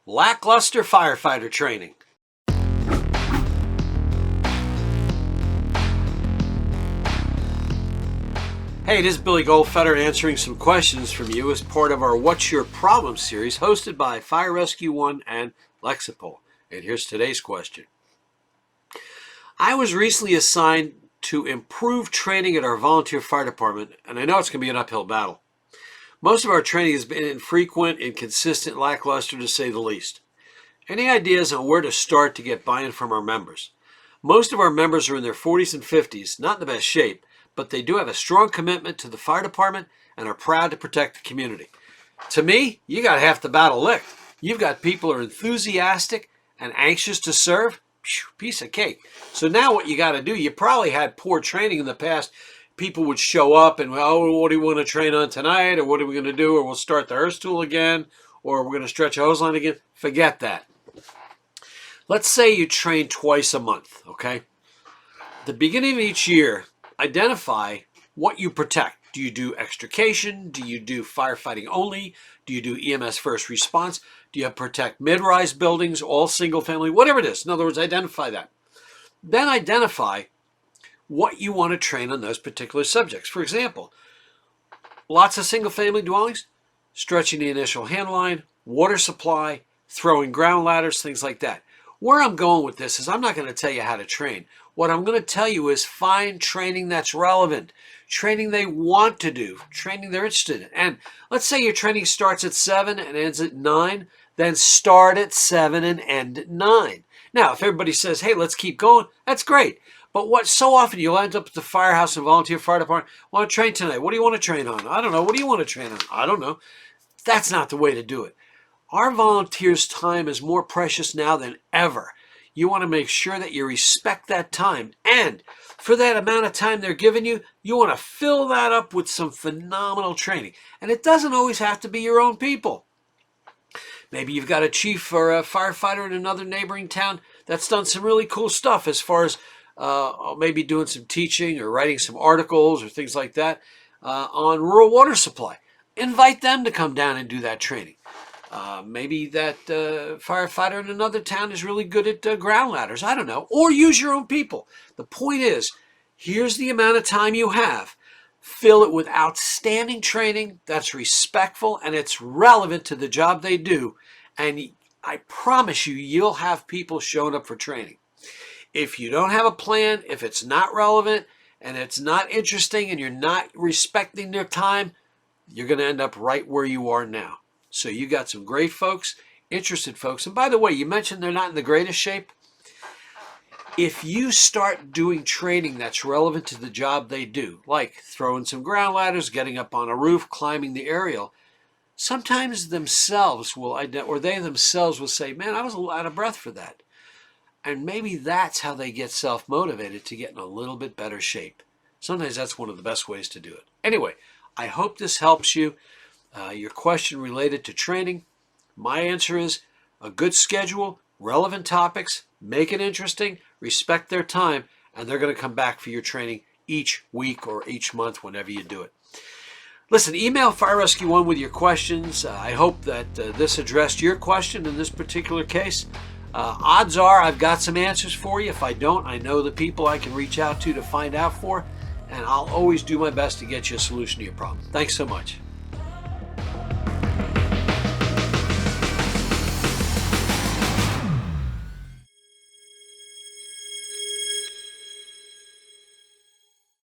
lackluster firefighter training. Hey, this is Billy Goldfeder answering some questions from you as part of our What's Your Problem series hosted by Fire Rescue One and Lexipol. And here's today's question. I was recently assigned to improve training at our volunteer fire department, and I know it's going to be an uphill battle. Most of our training has been infrequent, inconsistent, lackluster to say the least. Any ideas on where to start to get buy-in from our members? Most of our members are in their 40s and 50s, not in the best shape, but they do have a strong commitment to the fire department and are proud to protect the community. To me, you got half the battle licked. You've got people who are enthusiastic and anxious to serve. Piece of cake. So now what you got to do, you probably had poor training in the past. People would show up and, oh, what do you want to train on tonight? Or what are we going to do? Or we'll start the earth stool again? Or we're going to stretch a hose line again? Forget that. Let's say you train twice a month, okay? At the beginning of each year, identify what you protect. Do you do extrication? Do you do firefighting only? Do you do EMS first response? Do you protect mid-rise buildings, all single family, whatever it is? In other words, identify that. Then identify what you want to train on those particular subjects. For example, lots of single family dwellings, stretching the initial hand line, water supply, throwing ground ladders, things like that. Where I'm going with this is I'm not going to tell you how to train. What I'm going to tell you is find training that's relevant, training they want to do, training they're interested in. And let's say your training starts at 7 and ends at 9, then start at 7 and end at 9. Now, if everybody says, hey, let's keep going, that's great. But what so often you'll end up at the firehouse and volunteer fire department, want to train tonight. What do you want to train on? I don't know. What do you want to train on? I don't know. That's not the way to do it. Our volunteers' time is more precious now than ever. You want to make sure that you respect that time. And for that amount of time they're giving you, you want to fill that up with some phenomenal training. And it doesn't always have to be your own people. Maybe you've got a chief or a firefighter in another neighboring town that's done some really cool stuff as far as maybe doing some teaching or writing some articles or things like that on rural water supply. Invite them to come down and do that training. Maybe that firefighter in another town is really good at ground ladders. I don't know. Or use your own people. The point is, here's the amount of time you have. Fill it with outstanding training that's respectful and it's relevant to the job they do. And I promise you, you'll have people showing up for training. If you don't have a plan, if it's not relevant and it's not interesting and you're not respecting their time, you're going to end up right where you are now. So you got some great folks, interested folks. And by the way, you mentioned they're not in the greatest shape. If you start doing training that's relevant to the job they do, like throwing some ground ladders, getting up on a roof, climbing the aerial, sometimes themselves will, or they themselves will say, man, I was a little out of breath for that. And maybe that's how they get self-motivated to get in a little bit better shape. Sometimes that's one of the best ways to do it. Anyway, I hope this helps you. Your question related to training, my answer is a good schedule, relevant topics, make it interesting, respect their time, and they're going to come back for your training each week or each month whenever you do it. Listen, email Fire Rescue One with your questions. I hope that this addressed your question in this particular case. Odds are I've got some answers for you. If I don't, I know the people I can reach out to find out for, and I'll always do my best to get you a solution to your problem. Thanks so much.